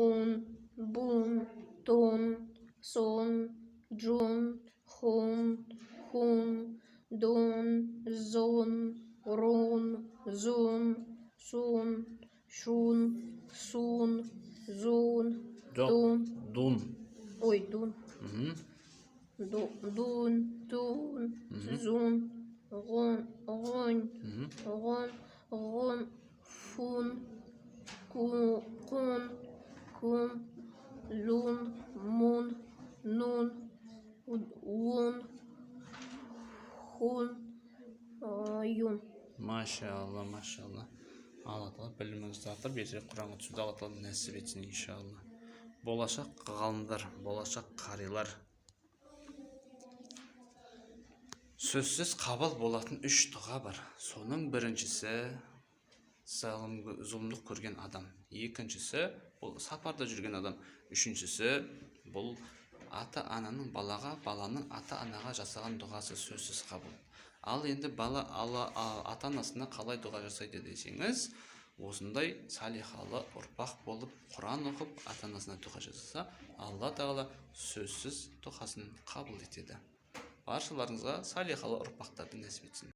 он, бун, дон, сон, жон, хон, хун, дон, зон, рон, зон, сун, шун, сун, зун, дун. Dun. Ой, дун. Hı-hı. Дун, тун, зун, рон, рон, рон, рон, фун, кун, кун, лун, мун, нун, вун, хун, юн. Maşallah, maşallah. Allah Taala біліміңізді артып, ертерек Құранға түсуді Алла Таала нәсіп етсін иншалла. Болашақ ғалымдар, болашақ қарилар. Сөзсіз қабыл болатын 3 дұға бар. Соның біріншісі зұлымдық көрген адам. Екіншісі бұл сапарда жүрген адам. Үшіншісі бұл ата-ананың балаға, баланың ата-анаға жасаған дұғасы сөзсіз қабыл. Ал енді бала ата-анасына қалай дұға жасайды десеңіз, осындай салихалы ұрпақ болып, Құран оқып, ата-анасына дұға жасаса, Алла Тағала сөзсіз дұғасын қабыл етеді. Баршаларыңызға салихалы ұрпақтарды нәсіп етсін.